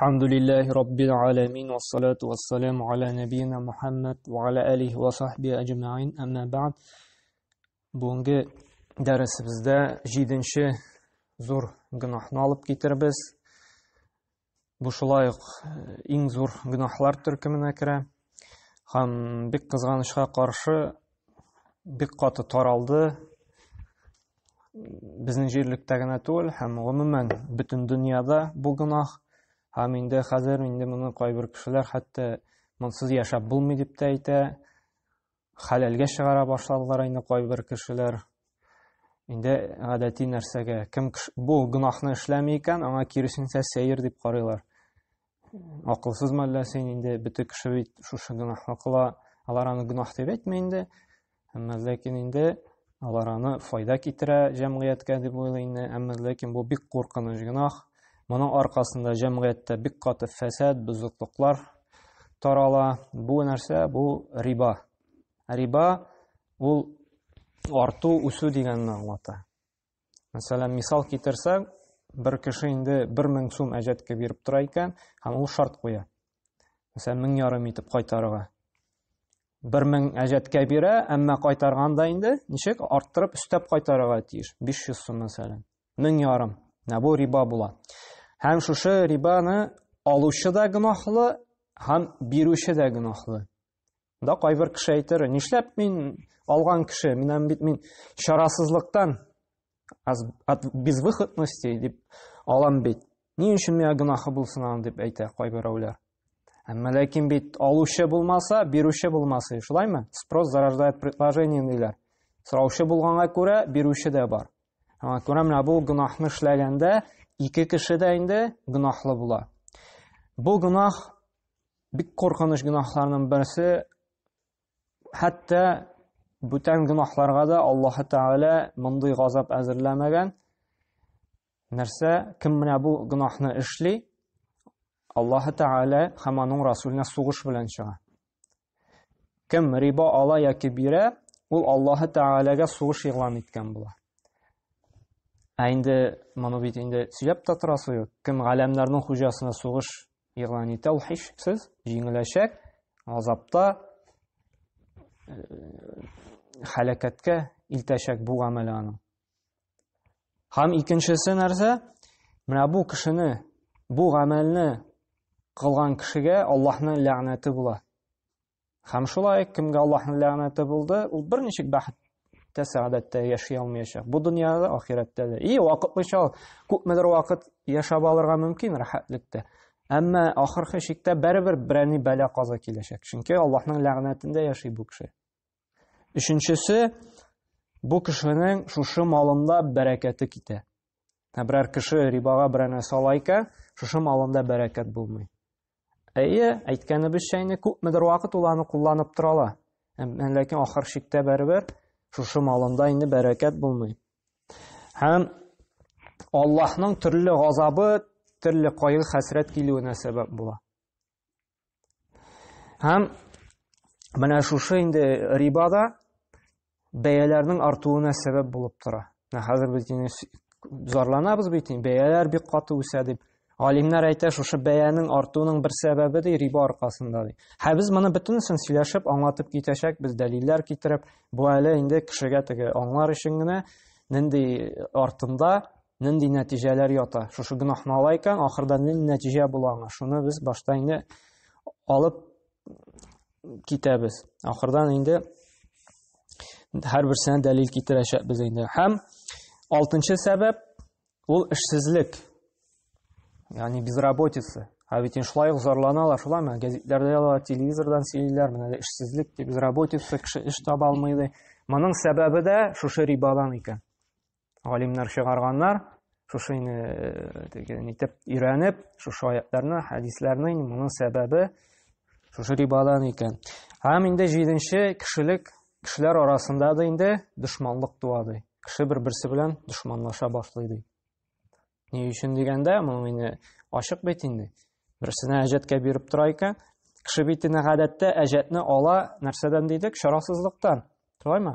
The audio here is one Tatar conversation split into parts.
Elhamdülillahi Rabbil alemin ve salatu ve selamu ala nebiyyina Muhammed ve ala alihi ve sahbihi ecma'in amma ba'd. Bugungi dersimizde 7-nji zor günahni alıp getiribiz. Bu şulay iň zor günahlar türkümine kire. Ham bik kızganışga karşı bik katı taraldı. Bizning jerlikde gana tugul, hem umuman bütün dünyada bu günah. Ham indi hazır muni kayber kişiler hatta munsuz yaşap bulmay dip ayta. Halalga çygara başladylar indi kayber kişiler. Indi adati narsage kim bu günahni işlemeyken anga kirisinse seyir dip karaylar. Akılsız mallasın indi bütün kişi şu günahni kıla, alar аны günah dep etmeyindi. Amma lakin indi alar аны fayda kitire cemiyetke dip oylayndi. Amma lakin bu bik korkunç günah. Bunun arkasında cemiyette bik katı fesad, bozukluklar tarala. Bu narsa bu riba. Riba ul artu usu deganni anglata. Mesela misal kitirsek, bir kişi indi 1000 so'm ajatga berip tura ekan, ham u shart qo'ya. Mesela 1500 etib qaytarıga. 1000 ajatga bera, amma qaytarganda indi nechik arttırıp üstlep qaytarıga tiyish. 500 so'm mesela. 1500. Bu riba bula. Hem şuşu ribani aluşu da günahlı, hem biruşu da günahlı. Da kayber kişi aytır, niшләп min algan kişi, min şarasızlıktan безвыходности dip alam bit. Ni üçün mea günahı bulsun an dip ayta kayber awlar. Amma lakin bit aluşu bulmasa, biruşu bulmasa, şulaymy? Спрос зарождает предложение diler. Сораучы bulganga көрә, biruşu da бар. Аңа күрә менә бу günahны эшләгәндә iki kişi de indi günahlı bula. Bu günah bik korkunç günahlarının birisi. Hatta bütün günahlarga da Allah Teala mınday gazap äzirlemegen. Нәрсә, kim менә bu günahны эшли, Allah Teala һәм аның Расулына сугыш белән чыга. Kim riba ала яки бирә, ул Allah Teala'га сугыш игълан иткән була. Endi mana bit indi süjap ta turası yok. Kim alemlerinin hujasına suğuş ilan ite ol hişsiz, jingilashak, azapta halakatga iltashak bu amalani. Ham ikinchisi narsa, mana bu kishini, bu amalni qilgan kishiga Allohning la'nati bo'la. Ham shulay kimga Allohning la'nati bo'ldi, u bir nechik baxt saadette yaşayamayacak. Bu dünyada, ahirette de. İyi vakitli köpmedir vakit yaşab alırga mümkün rahatlıkta. Ama ahirki şekilde beraber birani bela qaza kelişek. Çünkü Allah'ın la'netinde yaşay bu kişi. Üçüncüsü, bu kişinin şuşu malında bereketi kite. Birer kişi ribaga birane salayken şuşu malında bereket bulmay. İyi, aytkanыбыз şeyni köpmedir vakit ulanı kullanıp turala. Lakin ahir şekilde beraber şuşu malında indi bereket bulmay. Hem Allah'ın türlü gazabı, türlü qayğı hasret kiliwine sebep bula. Hem mana şuşu indi ribada beyelerinin artuğuna sebep bulup tura. Hazır biz zorlanabız bitin, beyeler bir katı üsedip. Alimler ayta şuşu beyenin artuğunun bir sebebi de riba arkasında. Biz bunu bütünüsün sileşip anlatıp gitecek, biz deliller getirip bu hele indi kişiye tege anlar işingine nindi artında nindi neticeler yata. Şuşu günahını alayken ahırda nindi netice bulana. Şunu biz başta indi alıp gitemiz. Ahırdan indi her birisine delil getirecek biz indi. Hem altıncı sebep bu işsizlik. Yani безработица. Ведь шулай zorlanalar, şulaymy? Gazetlerde ya televizordan seyirler, менә işsizlik, безработица, kişi iş таба алмайды. Моның сәбәбе дә шушы рибадан икән. Галимнәр чыгарганнар, шушыны нитеп өйрәнеп, шушы аятларны, хадисларны моның сәбәбе шушы рибадан икән. Һәм инде 7-нче кешеләр арасында да инде дошманлык туады. Кеше бер-берсе белән дошманлаша башлайды. Ни үшін дегенде, мұны ашық бет инде. Бірісіне әжетке беріп тұра екен, кіші бетіне ғадетте әжетні ала нәрседен дейдік, шарасызлықтан. Тұрай ма?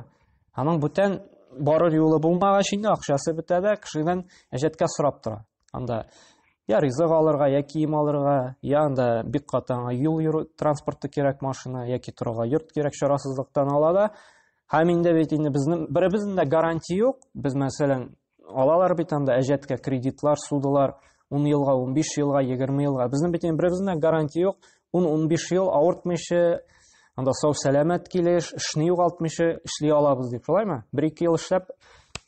Аның бүтен барыр юлы болмаға шейін ақшасы бітеді, кішіден әжетке сұрап тұра. Анда Я ризык алырга, я кием алырга, я анда бик катаңа юл транспорты кирәк, машина, яки торырга йорт кирәк, чарасызлыктан ала да. Һәм инде бит инде безнең беребезнең дә гарантия юк. Без мәсәлән алалар бит анда әҗәткә кредитлар судылар 10 елга, 15 елга, 20 елга. Безнең бит беребезнең гарантия юк. 10-15 ел авыртмыйча, анда сау сәламәт килеш, эшне югалтмыйча эшли алабыз дип, шулаймы? 1-2 ел эшләп,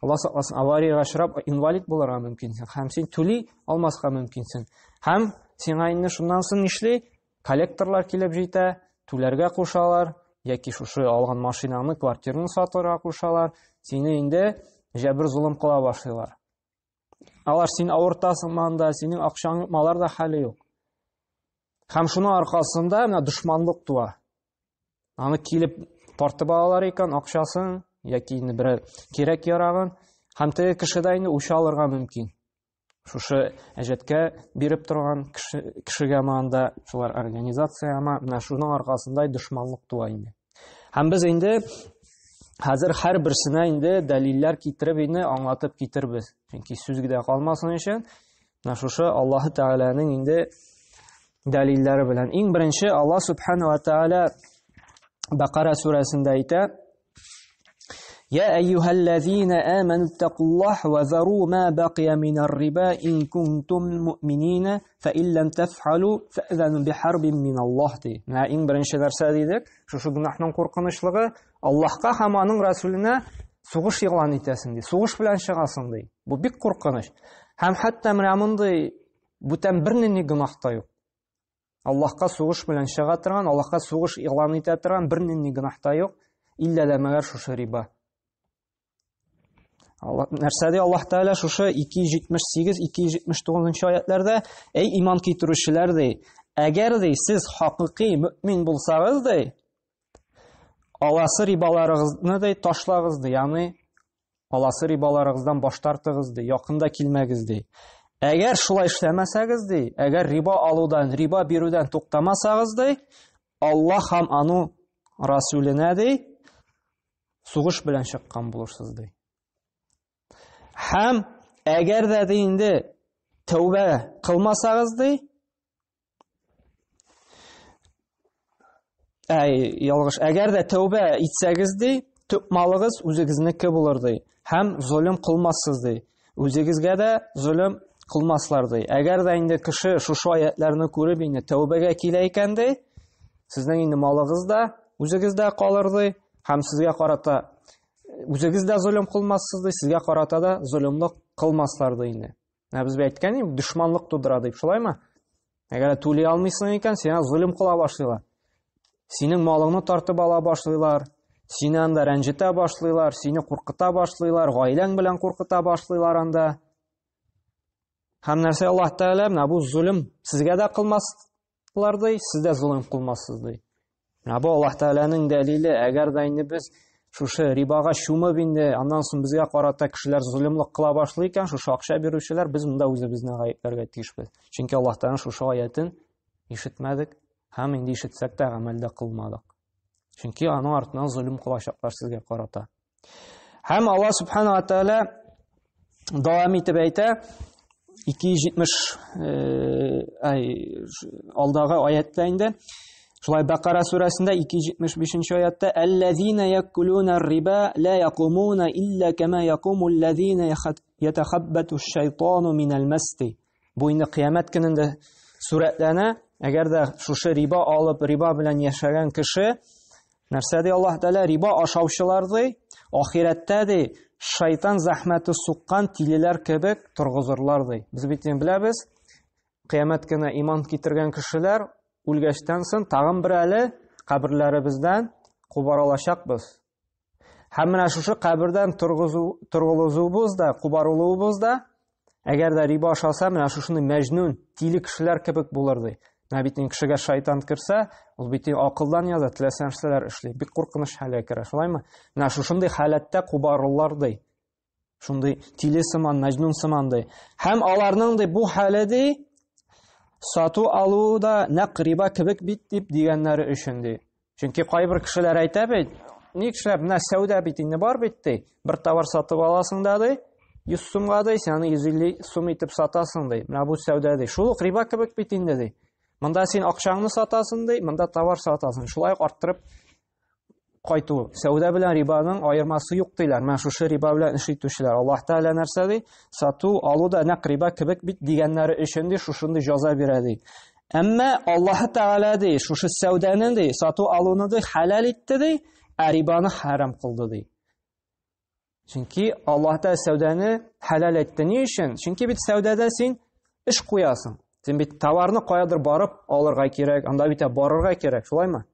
Алла сакласын, аварияга очрап инвалид булырга мөмкинсең. Һәм син түли алмаска мөмкинсең. Һәм сиңа инде шуннан соң нишли? Коллекторлар килеп җитә, түләргә кушалар, яки шушы алган машинаны, квартираны сатырга кушалар. Сине инде җәбер зулым кыла башлыйлар. Алар син авыртасың анда, синең акчаң малар да хәле юк. Һәм шуның аркасында менә дошманлык туа. Аны килеп тартып алалар икән акчасын, яки инде бер кирәк ярагын, һәм теге кеше дә инде үч алырга мөмкин. Шушы әҗәткә биреп торган кешегә манда, шулар организацияма, менә шуның аркасында дошманлык туа инде. Һәм без инде хәзер һәр берсенә инде дәлилләр китереп инде аңлатып китербез. Чөнки сүз генә калмасын өчен, менә шушы Аллаһ Тәгаләнең инде дәлилләре белән. Иң беренче Аллаһ Субханаһу ва Тәгалә Бакара сүрәсендә әйтә: يا أيها الذين آمنوا اتقوا الله وذروا ما بقي من الربا إن كنتم مؤمنين فإن لم تفعلوا فأذنوا بحرب من الله. Менә иң беренче нәрсә дидек, шушы гөнаһның куркынычлыгы Аллаһка һәм аның Расүленә сугыш игълан итәсең ди, сугыш белән чыгасың ди. Бу бик куркыныч. Һәм хәтта менә мондый бүтән бернинди гөнаһ та юк. Аллаһка сугыш белән чыга торган, Аллаһка сугыш игълан итә торган бернинди гөнаһ та юк, илля дә мәгәр шушы риба. Нәрсәдә Аллаһ Тәгалә шушы 278-279 аятларда: "Эй иман китерүчеләр ди, әгәр ди сез хакыйкый мөэмин булсагыз ди, аласы рибаларыгызны ди ташлагыз ди, ягъни аласы рибаларыгыздан баш тартыгыз ди, якында килмәгез ди. Әгәр шулай эшләмәсәгез ди, әгәр риба алудан, риба бирүдән туктамасагыз ди, Аллаһ һәм аның Расүленә ди сугыш белән чыккан булырсыз ди. Һәм әгәр дә инде тәүбә кылмасагыз ди, ялгыш, әгәр дә тәүбә итсәгез ди, төп малыгыз үзегезнеке булыр ди. Һәм zulm кылмассыз ди. Үзегезгә дә zulm кылмаслар ди. Әгәр дә инде кеше шушы аятларны күреп инде тәүбәгә килә икән ди, сезнең инде малыгыз да үзегездә калыр ди. Һәм сезгә карата үзегез дә zulm кылмассыз ди, сезгә карата да zulmлык кылмаслар ди инде. Без әйткән идек, дошманлык тудыра дип, шулаймы? Әгәр түли алмыйсың икән, сиңа zulm кыла башлыйлар. Синең малыңны тартып ала башлыйлар, сине анда рәнҗетә башлыйлар, сине куркыта башлыйлар, гаиләң белән куркыта башлыйлар анда. Һәм нәрсә Аллаһ Тәгалә менә бу zulm сезгә дә кылмаслар ди, сез дә zulm кылмассыз ди. Менә бу Аллаһ Тәгаләнең дәлиле. Әгәр дә инде без шушы рибага чумып инде, аннан соң безгә карата кешеләр zulmлык кыла башлый икән, шушы акча бирүчеләр, без монда үзебезне гаепләргә тиешбез. Чөнки Аллаһ Тәгалә шушы аятын ишетмәдек һәм инде ишетсәк тә гамәлдә кылмадык. Чөнки аның артыннан zulm кылачаклар сезгә карата. Һәм Аллаһ Субханаһу ва Тәгалә дәвам итеп әйтә, 270 алдагы аятта инде, шулай Бакара сүрәсендә 275 аятта: "Аллазина якулуна ар-риба ла якумуна илля кама якуму аллазина ятахаббату аш-шайтану минал масти." Бу инде кыямәт көнендә сүрәтләнә. Әгәр дә шушы риба алып, риба белән яшәгән кеше, нәрсә ди Аллаһ Тәгалә, риба ашаучылар ди, ахирәттә ди шайтан зәхмәте суккан тилеләр кебек торгызырлар ди. Без бит беләбез, кыямәт көне иман китергән кешеләр үлгәчтән соң тагын бер әле каберләребездән кубарылачакбыз. Һәм менә шушы кабердән торгызылуыбыз да, кубарылуыбыз да, әгәр дә риба ашаса, менә шушындай мәҗнүн, тиле кешеләр кебек булыр ди. Менә бит кешегә шайтан кирсә, ул бит акылдан яза, теләсә нәрсәләр эшли. Бик куркыныч хәлгә керә, шулаймы? Менә шушындай халәттә кубарылар ди. Шундай тиле сыман, мәҗнүн сыман ди. Һәм аларның ди бу хәле ди сату алуда нәкъ риба кебек бит дип дигәннәре өчен ди. Чөнки кайбер кешеләр әйтә бит, ни эшләп менә сәүдә бит инде бар бит ди. Бер товар сатып аласың да ди, 100 сумга ди, сен аны 150 сум итеп сатасың ди. Менә бу сәүдә ди. Шул ук риба кебек бит инде ди. Монда син акчаңны сатасың ди, монда товар сатасың. Шулай ук арттырып кайту. Сәүдә белән рибаның аермасы юк диләр. Менә шушы риба белән эш итүчеләр. Аллаһ Тәгалә нәрсә ди? Сату, алу да нәкъ риба кебек бит дигәннәре өчен ди шушындый җәза бирә ди. Әмма Аллаһ Тәгалә ди шушы сәүдәне ди, сату алуны ди халал итте ди, ә рибаны харам кылды ди. Чөнки Аллаһ Тәгалә сәүдәне халал итте. Ни өчен? Чөнки бит сәүдәдә син эш куясың. Син бит товарны каядыр барып алырга кирәк, анда бит барырга кирәк, шулаймы?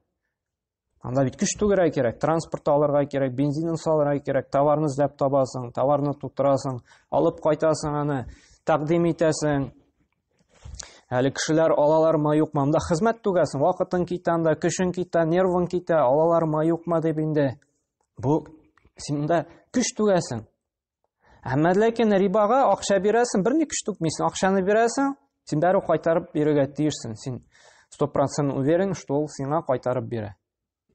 Анда бит көч түгәргә кирәк, транспорт алырга кирәк, бензинын салырга кирәк, товарны эзләп табасың, товарны тутырасың, алып кайтасың аны, тәкъдим итәсең. Әле кешеләр алалармы юкмы, анда хезмәт түгәсең, вакытың китә, анда көчең китә, нервың китә, алалармы юкмы дип инде. Бу син анда көч түгәсең. Әмма ләкин рибага акча бирәсең, берни көч түкмисең, акчаны бирәсең, син дәрү кайтарып бирергә тиешсең. Син 100% уверен, что ул сиңа кайтарып бирә.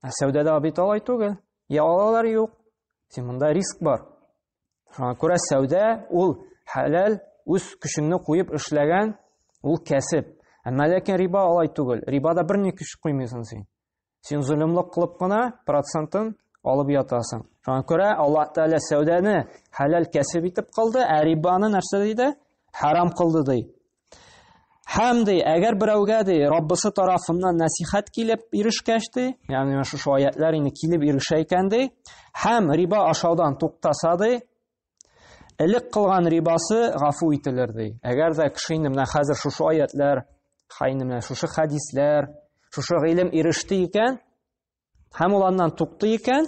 Ә сәүдәдә бит алай түгел. Я алалар юк. Син монда риск бар. Шуңа күрә сәүдә ул халал, үз көчеңне куеп эшләгән ул кәсеп. Әмма ләкин риба алай түгел. Рибада берни көч куймыйсың син. Син зөлемлек кылып кына процентын алып ятасың. Шуңа күрә Аллаһ Тәгалә сәүдәне халал кәсеп итеп кылды, ә рибаны нәрсә диде? Харам кылды ди. Һәм ди, әгәр берәүгә ди Раббысы тарафыннан насихат килеп ирешкәч ди, ягъни шушы аятлар инде килеп ирешә икән ди, һәм риба ашаудан туктаса ди, элек кылган рибасы гафу ителер ди. Әгәр дә кеше инде менә хәзер шушы аятлар, менә шушы хадислар, шушы гыйлем иреште икән, һәм ул аннан тукты икән,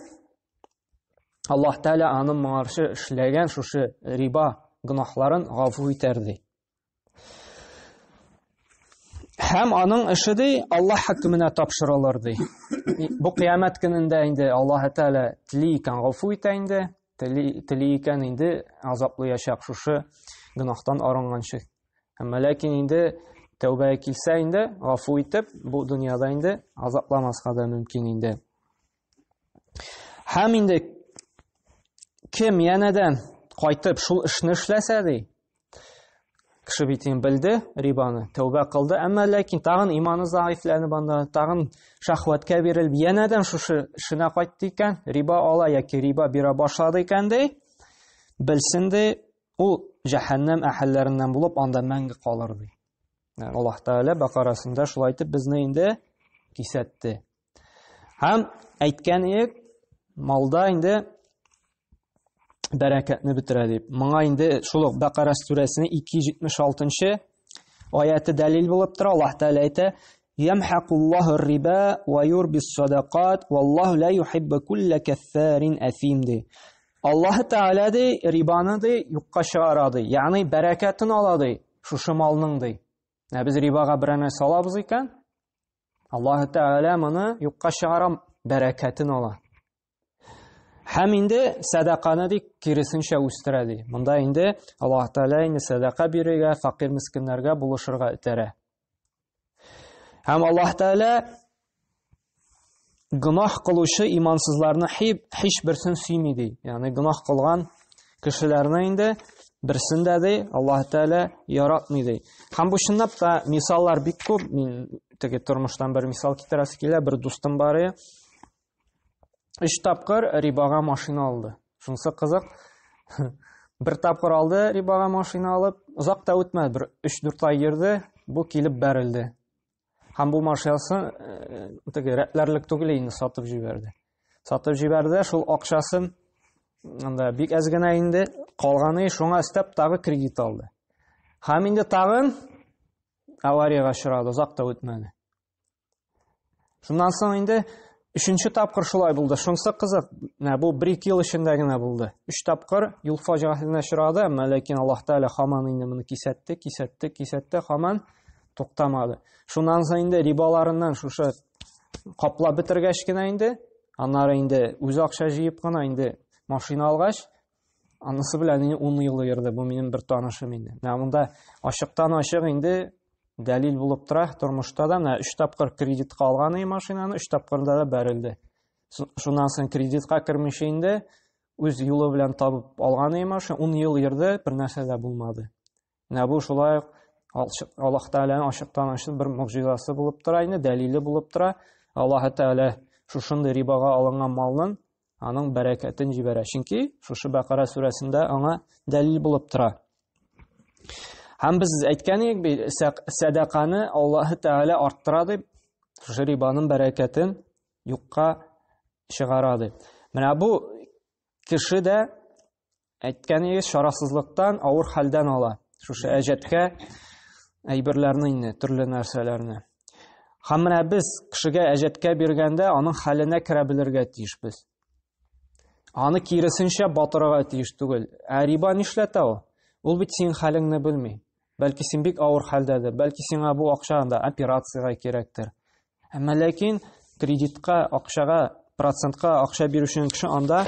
Аллаһ Тәгалә аның моңарчы эшләгән шушы риба гынаһларын гафу итәр ди. Һәм аның эше ди Аллаһ хөкеменә тапшырылыр ди. Бу кыямәт көнендә инде Аллаһ Тәгалә тили икән гафу итә инде, тили икән инде азаплыячак шушы гынаһтан арынганчы. Әмма ләкин инде тәүбәгә килсә инде гафу итеп, бу дөньяда инде азапламаска да мөмкин инде. Һәм инде кем янәдән кайтып шул эшне эшләсә ди, кеше битен белде рибаны, тәүбә кылды, әмма ләкин тагын иманы заифләнеп анда, тагын шахваткә бирелеп, янәдән шушы эшенә кайтты икән, риба ала яки риба бирә башлады икән ди, белсен ди, ул җәһәннәм әһелләреннән булып анда мәңге калыр ди. Аллаһ Тәгалә Бакарасында шулай итеп безне инде кисәтте. Һәм әйткән идек, малда инде бәрәкәтне бетерә дип. Моңа инде шул ук Бакара сүрәсенең 276-нчы аяты дәлил булып тора. Аллаһ Тәгалә әйтә: "Ямхакуллаһу риба ва юрбис садақат, валлаһу ла юхиббу кулла каффарин афим" ди. Аллаһ Тәгалә ди рибаны ди юкка чыгара ди. Ягъни бәрәкәтен ала ди шушы малның ди. Без рибага бер нәрсә салабыз икән, Аллаһ Тәгалә моны юкка чыгара, бәрәкәтен ала. Һәм инде садақаны ди киресенчә үстерә ди. Монда инде Аллаһ Тәгалә инде садақа бирергә, фақир мискиннәргә булышырга итәрә. Һәм Аллаһ Тәгалә гынаһ кылучы имансызларны һичберсен сөйми ди. Ягъни гынаһ кылган кешеләрне инде берсен дә ди Аллаһ Тәгалә яратмый ди. Һәм бу чынлап та мисаллар бик күп. Мин теге тормыштан бер мисал китерәсе килә. Бер дустым бар. 3 тапкыр рибага машина алды. Шунысы кызык. Бер тапкыр алды рибага машина алып, узак та үтмәде, бер 3-4 ай йөрде, бу килеп бәрелде. Һәм бу машинасын теге рәтләрлек түгел инде сатып җибәрде. Сатып җибәрде, шул акчасын анда бик әз генә инде калганы, шуңа өстәп тагы кредит алды. Һәм инде тагын аварияга очрады, узак та үтмәде. Шуннан соң инде 3-нче тапкыр шулай булды. Шунысы кызык. Бу 1-2 ел эчендә генә булды. 3 тапкыр юл фаҗигаһына очрады, әмма ләкин Аллаһ Тәгалә һаман инде моны кисәтте, һаман туктамады. Шуннан соң инде рибаларыннан шушы каплап бетергәч кенә инде, аннары инде үз акча җыеп кына инде машина алгач, анысы белән инде 10 ел йөрде. Бу минем бер танышым инде. Монда ачыктан-ачык инде дәлил булып тора тормышта да. 3 тапкыр кредитка алган машинаны, 3 тапкырда да бәрелде. Шуннан соң кредитка кермичә инде үз юлы белән табып алган имеш, 10 ел йөрде, бер нәрсә дә булмады. Менә бу шулай Аллаһ Тәгаләнең ачыктан-ачык бер муҗизасы булып тора инде, дәлиле булып тора. Аллаһ Тәгалә шушындый рибага алынган малның аның бәрәкәтен җибәрә. Чөнки шушы Бакара сүрәсендә аңа дәлил булып тора. Һәм без әйткән идек, садақаны Аллаһ Тәгалә арттыра дип, шушы рибаның бәрәкәтен юкка чыгара дип. Менә бу кеше дә әйткән идек, шарасызлыктан, авыр хәлдән ала. Шушы әҗәткә әйберләрне инде, төрле нәрсәләрне. Һәм менә без кешегә әҗәткә биргәндә аның хәленә керә белергә тиешбез. Аны киресенчә батырга тиеш түгел. Риба нишләтә ул? Ул бит син хәлеңне белми. Бәлки син бик авыр хәлдәдер, бәлки сиңа бу акчада операциягә кирәктер. Әмма ләкин кредитка, акчага, процентка акча бирүче кеше анда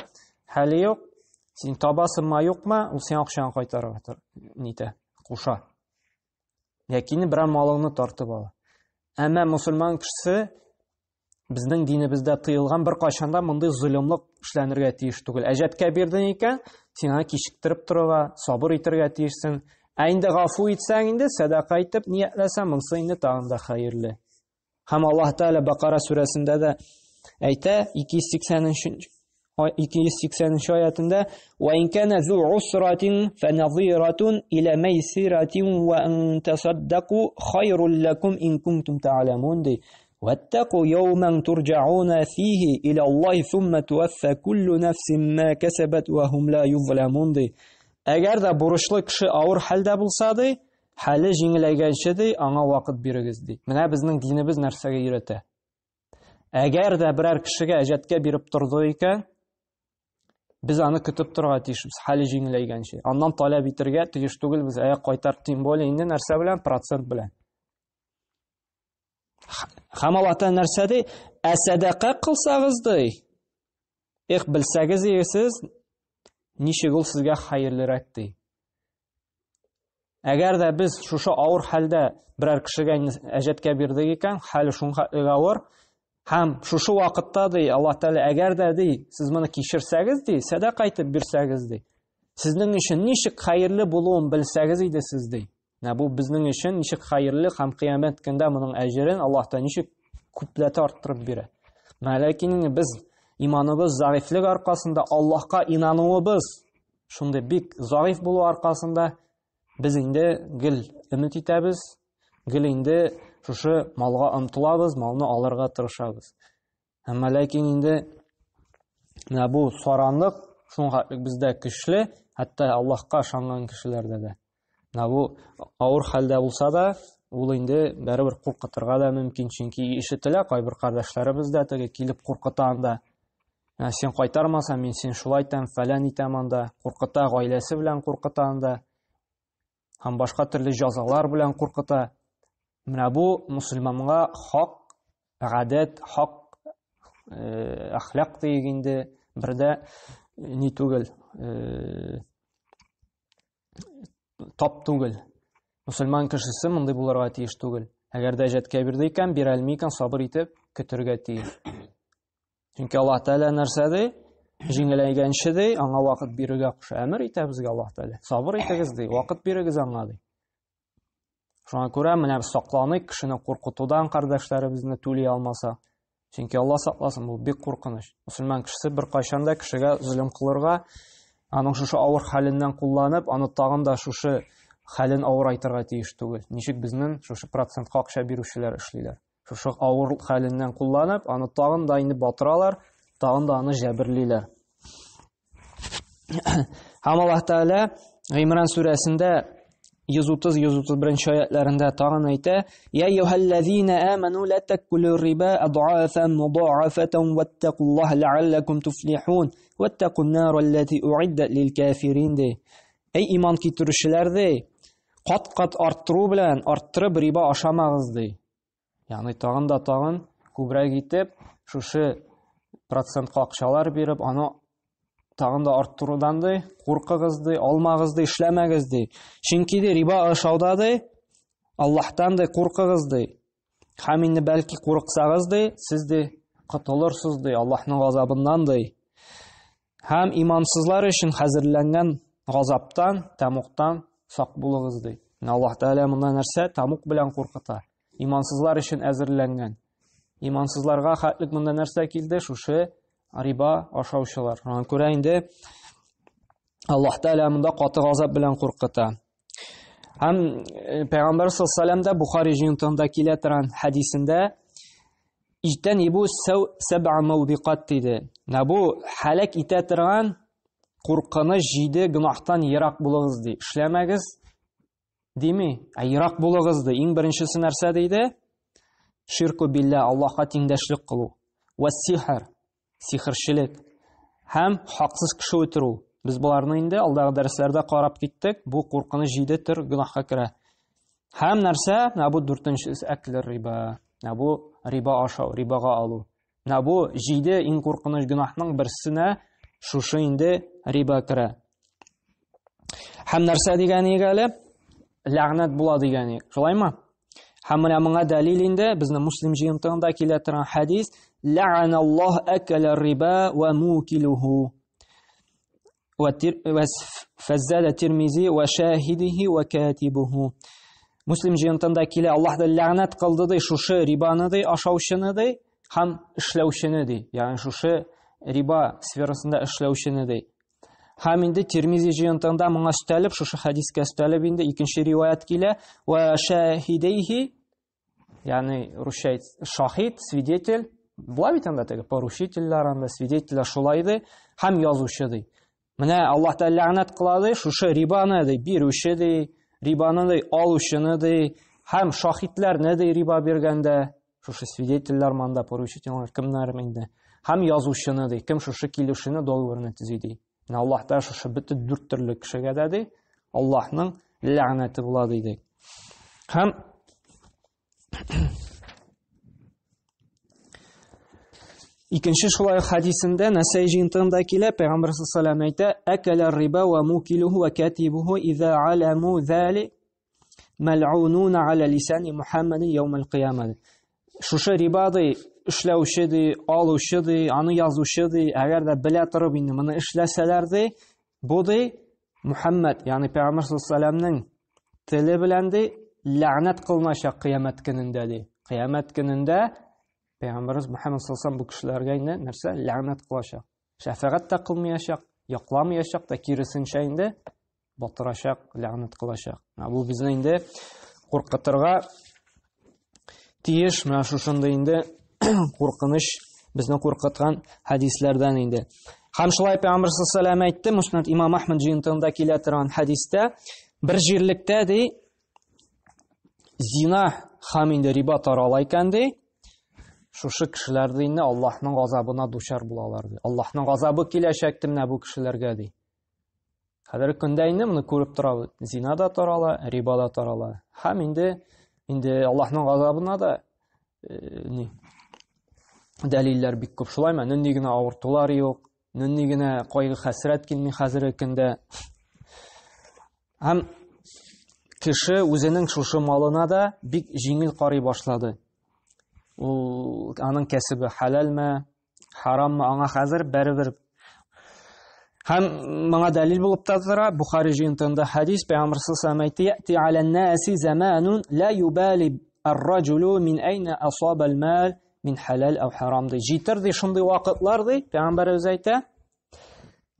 хәле юк. Син табасыңмы, юкмы, ул сиңа акчаны кайтарырга нитә, куша. Яки бер малыңны тартып ала. Әмма мусульман кешесе безнең динебездә тыелган бер кайчанда мондый зулымлык эшләнергә тиеш түгел. Әҗәткә бирдең икән, сиңа кичектереп торырга, сабыр итәргә тиешсең. Инде гафу итсәң инде, садака итеп ниятләсәң, монсы инде тагын да хәерле. Һәм Аллаһ Тәгалә Бакара сүрәсендә дә әйтә, 280 аятында: "Ва ин кана зу усратин фаназиратун иля майсиратин ва ан тасаддaqu хайрул лакум ин кунтум та'ламун." واتقوا يوما ترجعون فيه إلى الله ثم توفى كل نفس ما كسبت وهم لا يظلمون. Әгәр дә бурычлы кеше авыр хәлдә булса ди, хәле җиңеләйгәнче ди, аңа вакыт бирегез ди. Менә безнең динебез нәрсәгә өйрәтә. Әгәр дә берәр кешегә әҗәткә биреп торды икән, без аны көтеп торырга тиешбез, хәле җиңеләйгәнче. Аннан таләп итәргә тиеш түгел без, кайтар, тем более инде нәрсә белән, процент белән. Һәм Аллаһ Тәгалә нәрсә ди? Садака кылсагыз ди, белсәгез сез, ничек ул сезгә хәерлерәк ди. Әгәр дә без шушы авыр хәлдә берәр кешегә әҗәткә бирдек икән, хәле шуңа авыр, һәм шушы вакытта ди, Аллаһ Тәгалә әгәр дә ди, сез моны кичерсәгез ди, садака итеп бирсәгез ди, сезнең өчен ничек хәерле булуын белсәгез иде сез ди. Бу безнең өчен ничек хәерле һәм кыямәт көндә моның әҗерен Аллаһ та ничек күпләтә арттырып бирә. Ләкин без иманыбыз заифлык аркасында, Аллаһка инануыбыз шундый бик заиф булу аркасында без инде гел өмет итәбез, гел инде шушы малга омтылабыз, малны алырга тырышабыз. Әмма ләкин инде бу саранлык шуңа бездә көчле, хәтта Аллаһка ышанган кешеләрдә дә. Бу авыр хәлдә булса да, ул инде бәрабер куркытырга да мөмкин, чөнки ишетелә кайбер кардәшләребез дә теге килеп куркыта анда. Сен кайтармасаң, мин син шулай итәм, фәлән итәм анда, куркыта, гаиләсе белән куркыта анда. Һәм башка төрле җәзалар белән куркыта. Менә бу мусульманга хак, гадәт, хак, әхлак диек инде бердә ни түгел, тап түгел. Мусульман кешесе мондый булырга тиеш түгел. Әгәр дә әҗәткә бирде икән, бирә алмый икән, сабыр итеп көтәргә тиеш. Чөнки Аллаһ Тәгалә нәрсә ди? Җиңеләйгәнче ди, аңа вакыт бирергә куша. Әмер итә безгә Аллаһ Тәгалә. Сабыр итегез ди, вакыт бирегез аңа ди. Шуңа күрә менә без сакланыйк кешене куркытудан, кардәшләребезне түли алмаса. Чөнки Аллаһ сакласын, бу бик куркыныч. Мусульман кешесе бер кайчанда кешегә зулым кылырга, аның шушы авыр хәленнән кулланып, аны тагын да шушы хәлен авыр айтырга тиеш түгел. Ничек безнең шушы процентка акча бирүчеләр эшлиләр. Шушы авыр хәленнән кулланып, аны тагын да инде батыралар, тагын да аны җәберлиләр. Һәм Аллаһ Тәгалә Имран сүрәсендә 130-131 аятларында тагын әйтә: "Я аyyuhallazina amanu la ta'kulu riba ad'afan mudha'afatan wattaqullahu la'allakum tuflihun wattaqun nar allati u'iddat lil kafirin." Эй иман китерүчеләр ди, кат-кат арттыру белән арттырып риба ашамагыз ди. Ягъни тагын да тагын күбрәк итеп шушы процентка акчалар биреп, аны тагын да арттырудан ди, куркыгыз ди, алмагыз ди, эшләмәгез ди. Чөнки ди риба ашауда ди, Аллаһтан ди куркыгыз ди. Һәм инде бәлки курыксагыз ди, сез ди котылырсыз ди Аллаһның газабыннан ди. Һәм имансызлар өчен хәзерләнгән газаптан, тамуктан сак булыгыз ди. Аллаһ Тәгалә монда нәрсә? Тамук белән куркыта. Имансызлар өчен әзерләнгән. Имансызларга хәтлек монда нәрсә килде? Шушы риба ашаучылар. Аңа күрә инде Аллаһ Тәгалә монда каты газап белән куркыта. Һәм Пәйгамбәр саллаллаһу алейһи ва сәлләм дә Бухари җыентыгында килә торган хәдисендә иҗтәнибу сәбъа мавбиқат диде. Бу һәлак итә торган куркыныч 7 гынаһтан ерак булыгыз ди. Эшләмәгез дими, ерак булыгыз ди. Иң беренчесе нәрсә диде? Ширку билла, Аллаһка тиңдәшлек кылу. Ва сихр, сихрчилек. Һәм хаксыз кеше үтерү. Без буларны инде алдагы дәресләрдә карап киттек. Бу куркыныч 7 төр гынаһка керә. Һәм нәрсә? Бу 4-нчесе әклер риба. Бу риба ашау, рибага алу. Бу 7 иң куркыныч гынаһның берсенә шушы инде риба керә. Һәм нәрсә дигәнеге әле? Ләгънәт була дигәнеге. Шулаймы? Һәм менә моңа дәлил инде безнең муслим җыентыгында килә торган хәдис: "Лә'аналлаһ акала риба ва мукилуһу". Фаззада Тирмизи ва шахидиһи ва катибуһу. Муслим җыентында килә Аллаһ да ләгънәт кылды ди шушы рибаны ди, ашаучыны ди, һәм эшләүчене ди. Ягъни шушы риба сферасында эшләүчене ди. Һәм инде Тирмизи җыентында моңа өстәлеп, шушы хәдискә өстәлеп инде икенче риваят килә: "Ва шахидиһи", ягъни русча шахид, свидетель, була бит анда теге поручительләр, анда свидетельләр шулай ди, һәм язучы ди. Менә Аллаһ та ләгънәт кыла ди шушы рибаны ди, бирүче ди, рибаны ди, алучыны ди, һәм шахидләрне ди риба биргәндә, шушы свидетельләр манда поручительләр кемнәр инде, һәм язучыны ди, кем шушы килүшене договорны төзи ди. Аллаһ та шушы бөтен 4 төрле кешегә дә ди, Аллаһның ләгънәте була ди. Һәм икенче шулай хәдисендә Насаи җыентыгында килә, Пәйгамбәр саллаллаһу алейһи ва сәлләм әйтә: "Акала риба ва мукилуһу ва катибуһу иза аламу зали мал'унуна аля лисани Мухаммадин яумал қиямah". Шушы риба ди, эшләүче ди, алучы ди, аны язучы ди, әгәр дә белә торып инде моны эшләсәләр ди, бу ди Мухаммад, ягъни Пәйгамбәр саллаллаһу алейһи ва сәлләмнең теле белән ди ләгънәт кылыначак кыямәт көнендә ди. Кыямәт көнендә Пәйгамбәрбез Мухаммад саллаллаһу алейһи ва сәлләм бу кешеләргә инде нәрсә? Ләгънәт кылачак. Шәфәгать тә кылмаячак, якламаячак та, киресенчә инде батырачак, ләгънәт кылачак. Бу безне инде куркытырга тиеш, менә шушында инде куркыныч безне куркыткан хәдисләрдән инде. Һәм шулай Пәйгамбәр саллаллаһу алейһи ва сәлләм әйтте, Муснад Имам Ахмад җыентыгында килә торган хәдистә, бер җирлектә ди зина һәм инде риба тарала икән ди. Шушы кешеләр ди инде Аллаһның газабына дучар булалар ди. Аллаһның газабы киләчәк менә бу кешеләргә ди. Хәзерге көндә инде моны күреп торабыз. Зина да тарала, риба да тарала. Һәм инде Аллаһның газабына да дәлилләр бик күп. Шулаймы? Нинди генә авыртулар юк, нинди генә кайгы хәсрәт килми хәзерге көндә. Һәм кеше үзенең шушы малына да бик җиңел карый башлады. Ул аның кәсебе халалмы, хараммы, аңа хәзер бәрибер. Һәм моңа дәлил булып та тора Бухари җыентыгында хәдис, Пәйгамбәр саллаллаһу алейһи ва сәлләм әйтте: "Аля-наси заманун ла юбали ар-раҗулу мин айна асаба ал-мал мин халал ау харам". Җитер ди шундый вакытлар ди, Пәйгамбәрбез әйтә,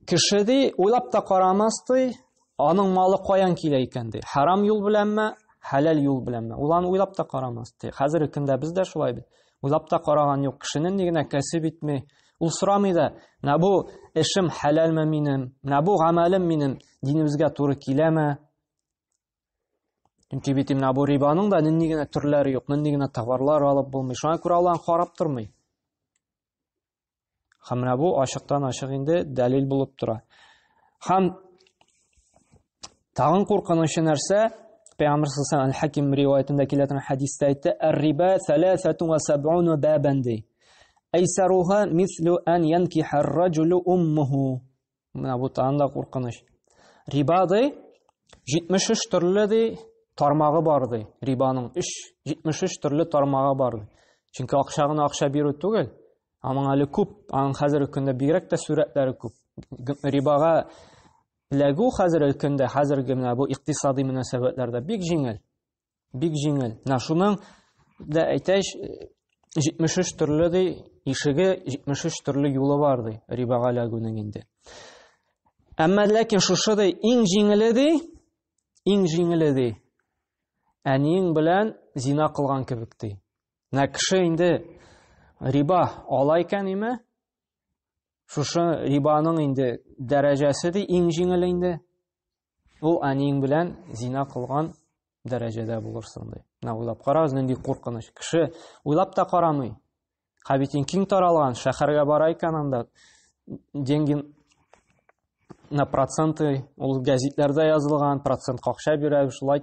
кеше ди уйлап та карамас ди, аның малы каян килә икән ди. Харам юл беләнме, халал юл беләнме? Ул аны уйлап та карамас ди. Хәзерге көндә бездә шулай бит. Уйлап та караган юк. Кешенең ни генә кәсеп итми, ул сорамый да, "Менә бу эшем халалмы минем? Менә бу гамәлем минем динебезгә туры киләме?" Чөнки бит менә бу рибаның да нинди генә төрләре юк, нинди генә товарлар алып булмый. Шуңа күрә Аллаһ карап тормый. Һәм менә бу ачыктан-ачык инде дәлил булып тора. Һәм тагын куркынычлы нәрсә, Пәйгамбәр саллаллаһу алейһи ва сәлләм Аль-Хаким риваятында килә торган хәдистә әйтте: "Ар-риба 73 бабан ди. Айсаруха мислу ан янкиха ар-раҗулу уммуху". Менә бу тагында куркыныч. Риба ди 73 төрле ди тармагы бар ди. Рибаның 73 төрле тармагы бар ди. Чөнки акча гына акча бирү түгел. Аның әле күп, аның хәзерге көндә бигрәк тә сурәтләре күп. Рибага эләгү хәзерге көндә, хәзерге менә бу икътисади мөнәсәбәтләрдә бик җиңел. Бик җиңел. Шуның да әйтәч 73 төрле ди, ишеге 73 төрле юлы бар ди, рибага эләгүнең инде. Әмма ләкин шушы ди иң җиңеле ди. Әниең белән зина кылган кебек ди. Кеше инде риба ала икән име? Шушы рибаның инде дәрәҗәсе ди иң җиңел инде. Ул әниең белән зина кылган дәрәҗәдә булырсың ди. Уйлап карагыз, нинди куркыныч. Кеше уйлап та карамый. Хәбитин киң таралган, шәһәргә бара икән анда деньги на проценты, ул гәзитләрдә язылган, процент акча бирә, шулай.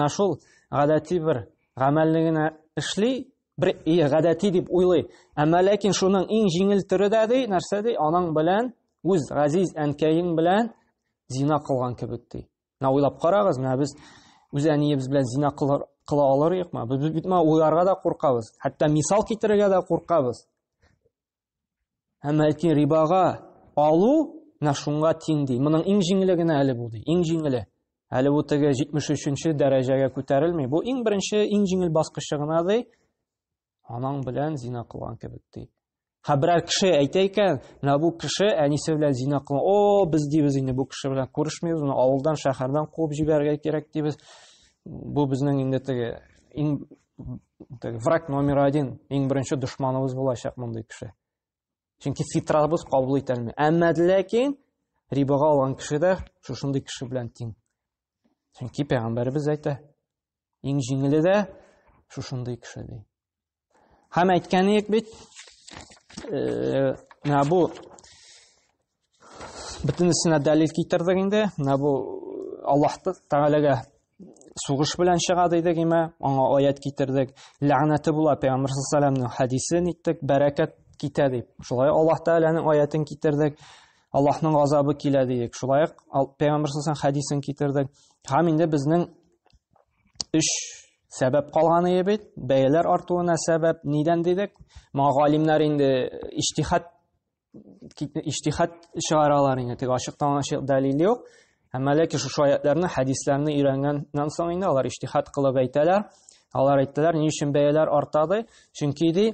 Шул гадәти бер гамәлне генә эшли, бер гадәти дип уйлый. Әмма ләкин шуның иң җиңел түре дә ди, нәрсә ди? Аның белән үз газиз әнкәең белән зина кылган кебек ди. Уйлап карагыз, без үз әниебез белән зина кыла алырыкмы? Без бит уйларга да куркабыз. Хәтта мисал китерергә дә куркабыз. Әмма ләкин рибага алу шунга тиң ди. Моның иң җиңеле генә әле бу ди. Иң җиңеле. Әле бу теге 73-нче дәрәҗәгә күтәрелми. Бу иң беренче, иң җиңел баскычы гына ди. Аның белән зина кылган кебек ди. Берәр кеше әйтә икән, бу кеше әнисе белән зина кылган. Без дибез инде бу кеше белән күрешмибез, уны авылдан, шәһәрдән куып җибәрергә кирәк дибез. Бу безнең инде теге враг номер 1, иң беренче дошманыбыз булачак мондый кеше. Чөнки фитрабыз кабул итә алмый. Әмма ләкин рибага алган кеше дә шушындый кеше белән тиң. Чөнки пәйгамбәрбез әйтә, иң җиңеле дә шушындый кеше ди. Һәм әйткәнек бит, бу бөтенесенә дәлил китердек инде. Бу Аллаһ Тәгаләгә сугыш белән чыга дидек име, аңа аят китердек. Ләгънәте була, Пәйгамбәр саллаллаһу хәдисен иттек, бәрәкәт китә дип. Шулай Аллаһ Тәгаләнең аятын китердек. Аллаһның газабы килә диек. Шулай Пәйгамбер саллаллаһу хәдисен китердек. Һәм инде безнең 3 сәбәп калган иде бит. Бәяләр артуына сәбәп нидән дидек? Галимнәр инде иҗтихад чыгаралар инде. Теге ачык дәлил юк. Әмма ләкин шушы аятларны, хәдисләрне өйрәнгәннән соң инде алар иҗтихад кылып әйтәләр. Алар әйттеләр, ни өчен бәяләр артады? Чөнки ди,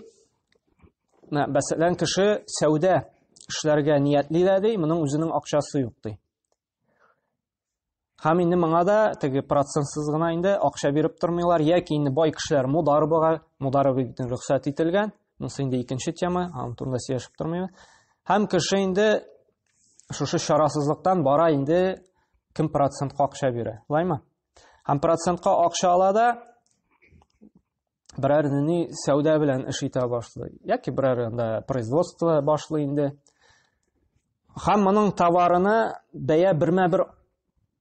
мәсәлән, кеше сәүдә эшләргә ниятли дә ди, моның үзенең акчасы юк ди. Һәм инде моңа да теге процентсыз гына инде акча биреп тормыйлар, яки инде бай кешеләр мударыбыга рөхсәт ителгән. Монысы инде икенче тема, һәм турында сөйләшеп тормыйбыз. Һәм кеше инде шушы чарасызлыктан бара инде кем процентка акча бирә, булаймы? Һәм процентка акча ала да берәр сәүдә белән эш итә башлый. Яки берәр производство башлый инде. Һәм моның товарына бәя бермә-бер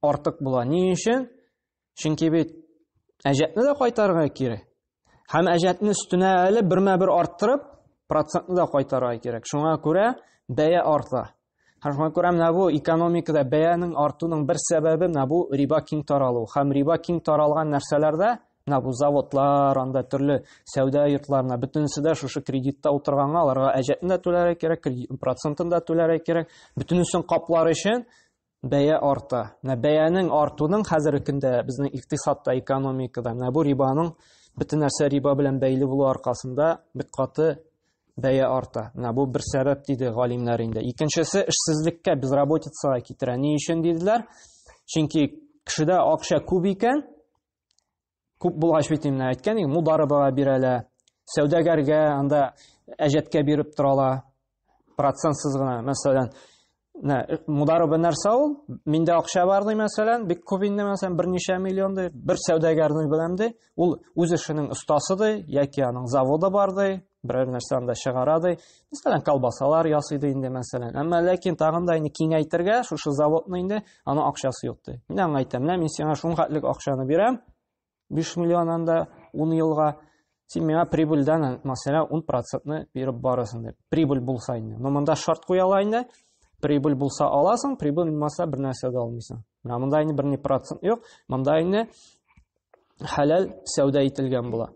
артык була. Ни өчен? Чөнки бит әҗәтне дә кайтарырга кирәк. Һәм әҗәтне өстенә әле бермә-бер арттырып, процентны да кайтарырга кирәк. Шуңа күрә бәя арта. Шуңа күрә бу экономикада бәянең артуның бер сәбәбе бу риба киң таралу. Һәм риба киң таралган нәрсәләрдә бу заводлар, анда төрле сәүдә йортларына бөтенесе дә шушы кредитта утырганга, аларга әҗәтне дә түләргә кирәк, кредит процентын да түләргә кирәк. Бөтенесен каплар өчен бәя арта. Бәянең артуның хәзерге көндә безнең икътисадта, экономикада бу рибаның бөтен нәрсә риба белән бәйле булу аркасында бик каты бәя арта. Бу бер сәбәп диде галимнәр инде. Икенчесе эшсезлеккә, безработицага китерә. Ни өчен диделәр? Чөнки кешедә акча күп икән, күп булгач бит инде әйткән, мударыбага бирәләр, сәүдәгәргә анда әҗәткә биреп торалар, процентсыз гына. Мәсәлән, мударыбы нәрсә ул? Миндә акча бар ди, мәсәлән, бик күп инде, мәсәлән, берничә миллион ди, бер сәүдәгәрне беләм ди, ул үз эшенең остасы ди, яки аның заводы бар ди, берәр нәрсә анда чыгара ди, мәсәлән, колбасалар ясый ди инде, мәсәлән. Әмма ләкин тагын да киңәйтергә шушы заводны инде аның акчасы юк ди. Мин аңа әйтәм, мин сиңа шуның хәтлек акчаны бирәм, 5 миллион анда 10 елга, син миңа прибыльдән, мәсәлән, 10% биреп барасың дип. Прибыль булса инде. Но монда шарт куяла инде. Прибыль булса аласың, прибыль булмаса бер нәрсә дә алмыйсың. Монда инде 1% юк, монда инде хәлал сәүдә ителгән була.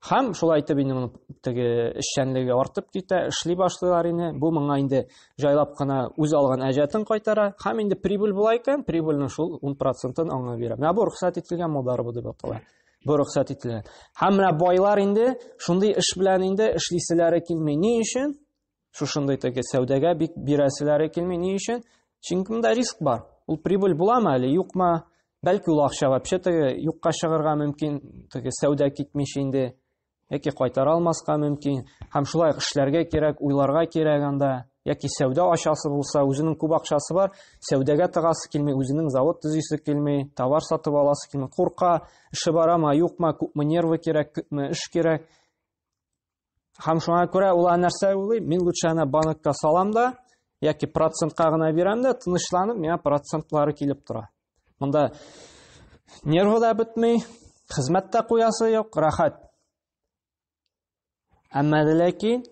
Һәм шулай итеп инде моның теге эшчәнлеге артып китә, эшли башлыйлар инде. Бу моңа инде җайлап кына үз алган әҗәтен кайтара. Һәм инде прибыль була икән, прибыльнең шул 10%-ын аңа бирә. Менә бу рөхсәт ителгән модарба дип атала. Бу рөхсәт ителгән. Һәм менә байлар инде шундый эш белән инде эшлиселәре килми. Ни өчен? Шушындай теге сәүдәгә бик бирәселәре килми. Ни өчен? Чөнки монда риск бар. Ул прибыль буламы әле, юкмы? Бәлки ул акча вообще теге юкка чыгарга мөмкин, теге сәүдә китмичә инде. Яки кайтара алмаска мөмкин. Һәм шулай эшләргә кирәк, уйларга кирәк анда. Яки сәүдә ачасы булса, үзенең күп акчасы бар, сәүдәгә тыгасы килми, үзенең завод төзисе килми, товар сатып аласы килми, курка, эше барамы, юкмы, күпме нервы кирәк, күпме эш кирәк. Һәм шуңа күрә ул нәрсә уйлый, мин лучше аны банкка салам да, яки процентка гына бирәм дә, тынычланып, миңа процентлары килеп тора. Монда нервы да бетмей, хезмәт тә куясы юк, рәхәт. Әмма ләкин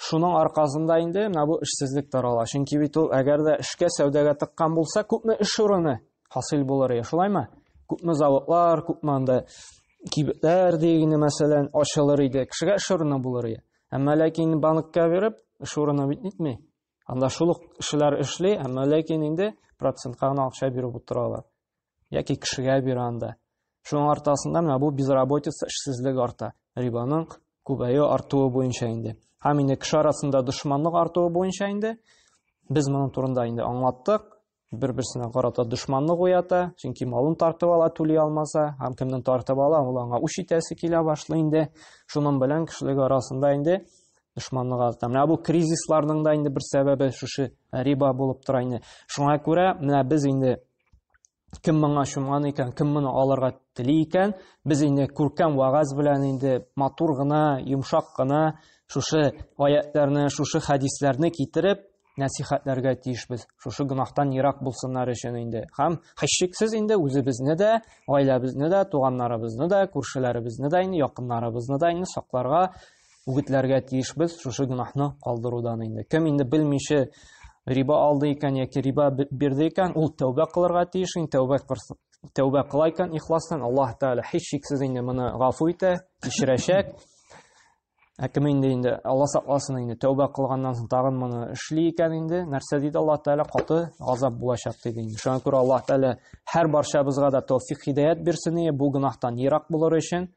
шуның аркасында инде менә бу эшсезлек тарала. Чөнки бит ул әгәр дә эшкә, сәүдәгә тыккан булса, күпме эш урыны хасил булыр иде, шулаймы? Күпме заводлар, күпме анда кибетләр дигәне мәсәлән ачылыр иде, кешегә эш урыны булыр иде. Әмма ләкин банкка биреп, эш урыны битми. Анда шул ук эшләр эшли, әмма ләкин инде процентка гына акча биреп утыралар. Яки кешегә бирә анда. Шуның артасында менә бу безработица, эшсезлек арта. Рибаның күбәю артуы буенча инде. Һәм инде кеше арасында дошманлык артуы буенча инде без моның турында инде аңлаттык. Бер-берсенә карата дошманлык уята, чөнки малын тартып ала, түли алмаса, һәм кемнән тартып ала, ул аңа үч итәсе килә башлый инде. Шуның белән кешелек арасында инде дошманлык арта. Менә бу кризисларның да инде бер сәбәбе шушы риба булып тора инде. Шуңа күрә менә без инде кем моңа чумган икән, кем моны алырга тели икән, без инде күркәм вагаз белән инде матур гына, йомшак кына шушы аятларны, шушы хадисларны китереп нәсихәтләргә тиешбез. Шушы гынахтан ерак булсыннар өчен инде. Һәм хәшшиксез инде үзебезне дә, гаиләбезне дә, туганнарыбызны да, күршеләребезне дә, якыннарыбызны да инде сакларга, үгетләргә тиешбез шушы гынахны калдырудан инде. Кем инде белмичә риба алды икән яки риба бирде икән, ул тәүбә кылырга тиеш, тәүбә кыла икән ихластан, Аллаһ Тәала һичшиксез инде моны гафу итә, кичерәчәк. Кем инде Алла сакласын инде тәүбә кылганнан соң тагын моны эшли икән инде, нәрсә диде Аллаһ Тәала, каты газап булачак диде инде. Шуңа күрә Аллаһ Тәала һәр барчабызга да тәүфик хидаят бирсен, бу гынахтан ерак булыр өчен,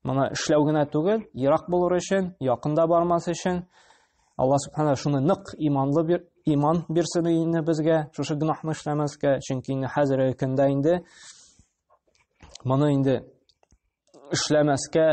моны эшләү генә түгел, ерак булыр өчен, якында бармас өчен. Алла Субхана шуны нык иман бирсен инде безгә, шушы гынахны эшләмәскә, чөнки инде хәзерге көндә инде моны инде эшләмәскә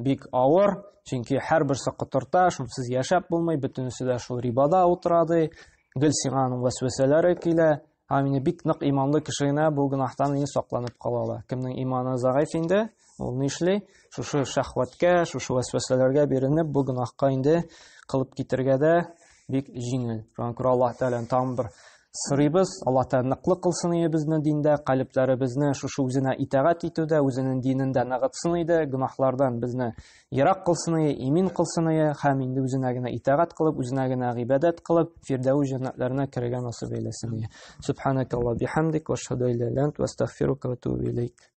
бик авыр, чөнки һәрберсе котырта, шунсыз яшәп булмый, бөтенесе дә шул рибада утырады, гел сиңа аның вәсвәсәләре килә, һәм инде бик нык иманлы кеше генә бу гынахтан инде сакланып кала. Кемнең иманы зәгыйф инде, ул нишли? Шушы шәһвәткә, шушы вәсвәсәләргә биренеп, бу гынахка инде кылып китергә дә бик җиңел. Шуңа күрә Аллаһ Тәаләнең тагын бер сорыйбыз, Аллаһ Тәала ныклы кылсын безне диндә, калепләребезне шушы үзенә итагать итүдә, үзенең динендә ныгытсын иде, гынахлардан безне ерак кылсын, имин кылсын, һәм инде үзенә генә итагать кылып, үзенә генә гыйбадәт кылып, фирдәүс җәннәтләренә керергә насыйп әйләсен. Субханакалла бихамдик ва ашһаду ан ла илаха илля ант ва астагфирука ва атубу илейк.